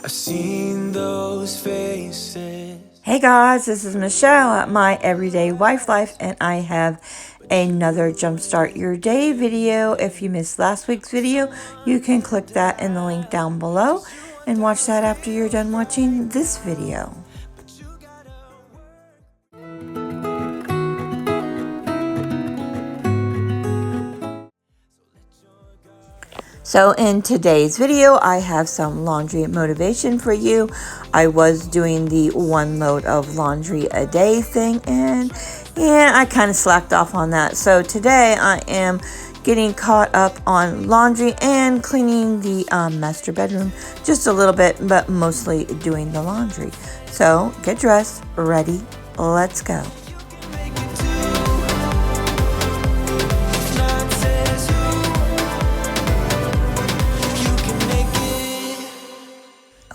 I've seen those faces. Hey guys, this is Michelle at My Everyday Wife Life, and I have another Jumpstart Your Day video. If you missed last week's video, you can click that in the link down below and watch that after you're done watching this video. So in today's video, I have some laundry motivation for you. I was doing the 1 load of laundry a day thing, and yeah, I kind of slacked off on that. So today I am getting caught up on laundry and cleaning the master bedroom just a little bit, but mostly doing the laundry. So get dressed, ready, let's go.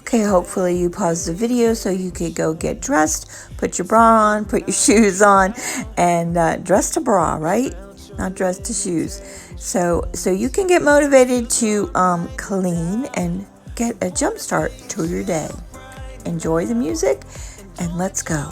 Okay, hopefully you paused the video so you could go get dressed, put your bra on, put your shoes on, and dress to bra, right? Not dress to shoes. So you can get motivated to clean and get a jump start to your day. Enjoy the music and let's go.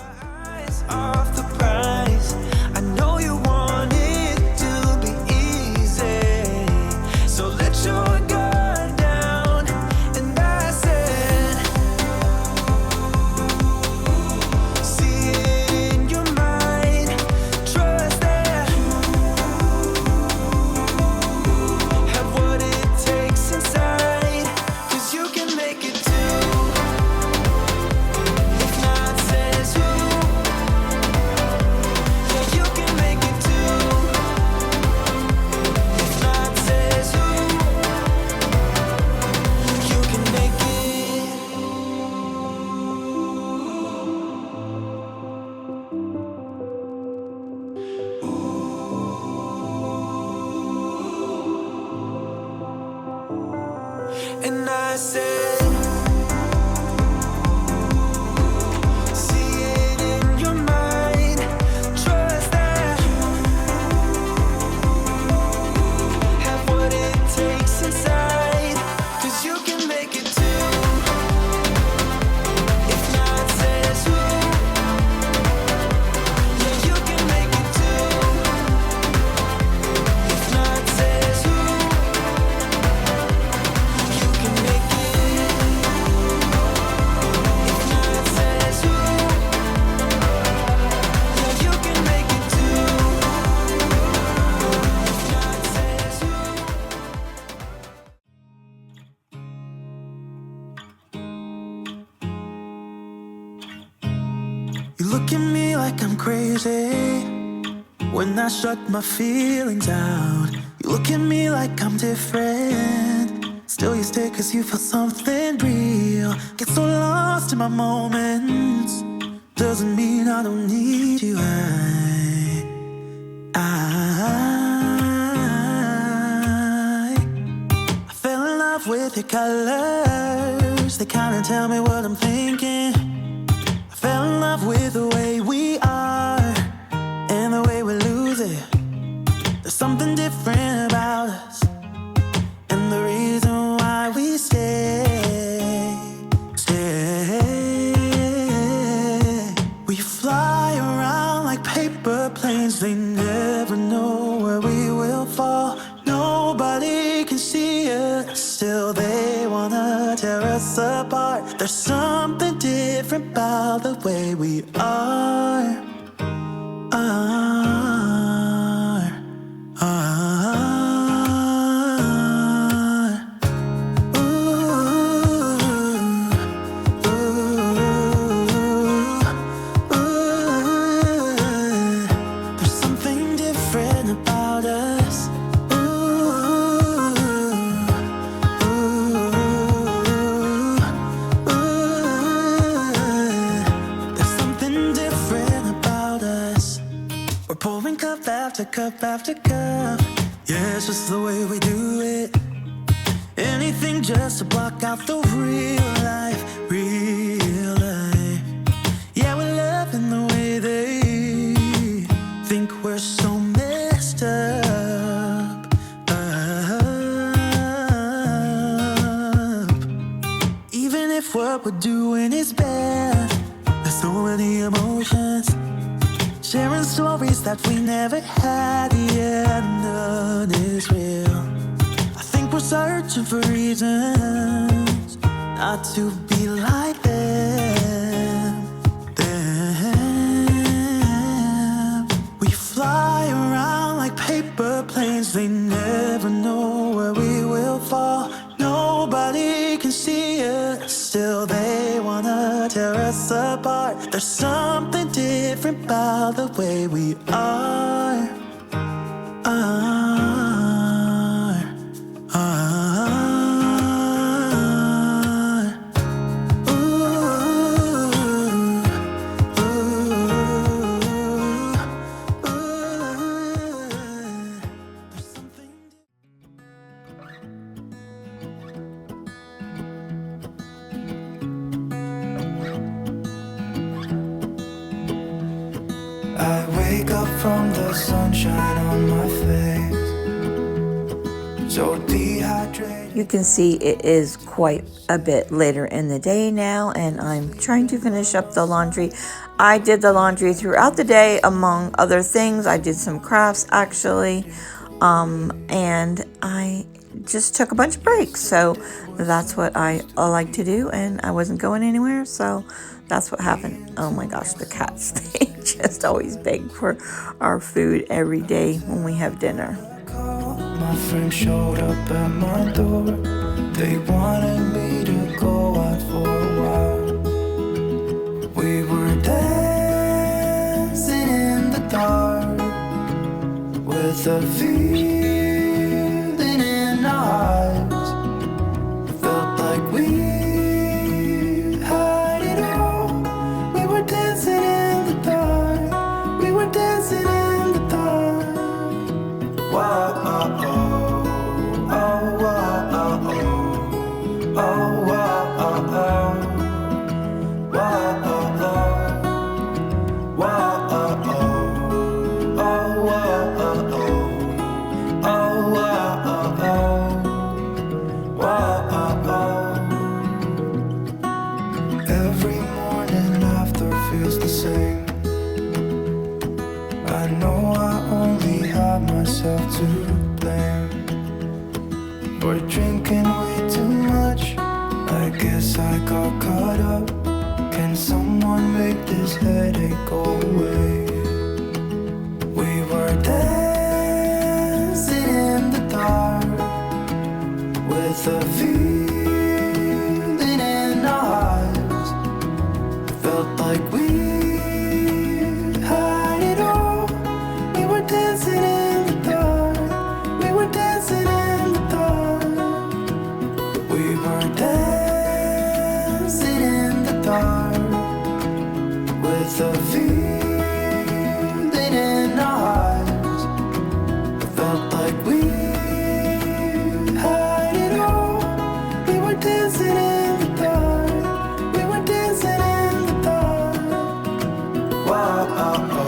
And I said, see it in your mind, trust that, have what it takes inside, 'cause you can make it too. If not says who, yeah, you can make it too. If not says who, you can make it. If not says who, yeah, you can make it too. If not says who. You look at me like I'm crazy when I shut my feelings out. You look at me like I'm different, still you stay 'cause you feel something real. Get so lost in my moments, doesn't mean I don't need you. I fell in love with your colors, they kinda tell me what I'm thinking. I fell in love with the way we are and the way we lose it. There's something different about us, and the reason why we stay. We fly around like paper planes, they never know where we will fall. Nobody can see us, still they wanna tear us apart. There's something different about the way we are. There's something different about us. There's something different about us. We're pouring cup after cup after cup. Yeah, it's just the way we do it. Anything just to block out the real life, real life. Yeah, we're loving the way they think we're so messed up. Even if what we're doing is bad. There's so many emotions, sharing stories that we never had. Yeah, none is real. I think we're searching for reasons not to be like them. We fly around like paper planes. They never know where we will fall. Nobody can see us, still they wanna tear us apart. There's something different about the way we are. I wake up from the sunshine on my face, so dehydrated. You can see it is quite a bit later in the day now, and I'm trying to finish up the laundry. I did the laundry throughout the day, among other things. I did some crafts actually, and I just took a bunch of breaks. So that's what I like to do, and I wasn't going anywhere, so that's what happened. Oh my gosh, the cats, they just always beg for our food every day when we have dinner. My friends showed up at my door. They wanted me to go out for a while. We were dancing in the dark with a feeling in our eyes. Felt like we had it all. We were dancing in the dark. We were dancing in the dark. Wow. Every morning after feels the same. I know I only have myself to blame for drinking way too much. I guess I got caught up. Can someone make this headache go away? We were dancing in the dark with a feeling in our eyes. Felt like we had it all. We were dancing in the dark. We were dancing in the dark. We were dancing in the dark with a feeling in our eyes. Felt like we had it all. We were dancing in the dark. We were dancing in the dark. Wow, oh, oh,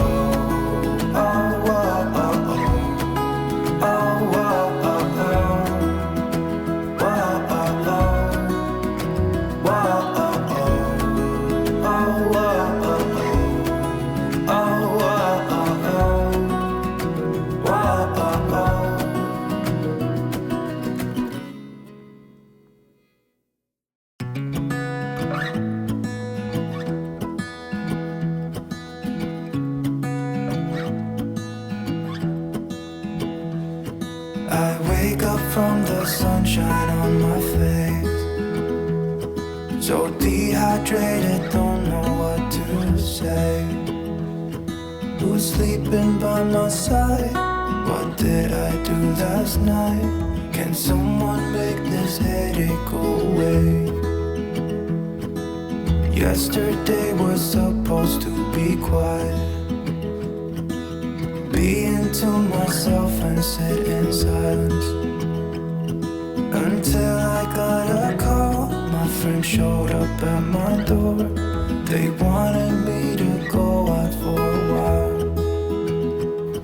oh, oh, oh, oh, oh, oh, oh, wow, oh, oh, wow, oh, oh, oh, wow, oh, oh, oh, wow, oh, oh, wow, oh, oh. I wake up from the sunshine on my face, so dehydrated, don't know what to say. Who's sleeping by my side? What did I do last night? Can someone make this headache go away? Yesterday was supposed to be quiet. Being to myself and sit in silence, until I got a call. My friend showed up at my door. They wanted me to go out for a while.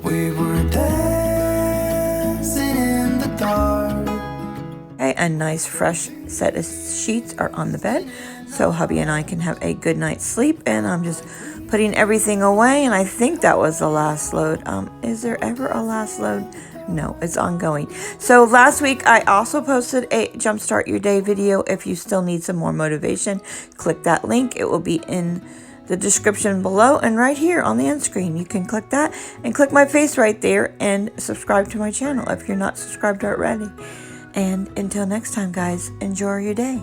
We were dancing in the dark. Okay, way, a nice fresh set of sheets are on the bed, so hubby and I can have a good night's sleep. And I'm just putting everything away, and I think that was the last load. Is there ever a last load? No, it's ongoing. So last week I also posted a Jumpstart Your Day video. If you still need some more motivation, click that link. It will be in the description below and right here on the end screen. You can click that and click my face right there and subscribe to my channel if you're not subscribed already. And until next time, guys, enjoy your day.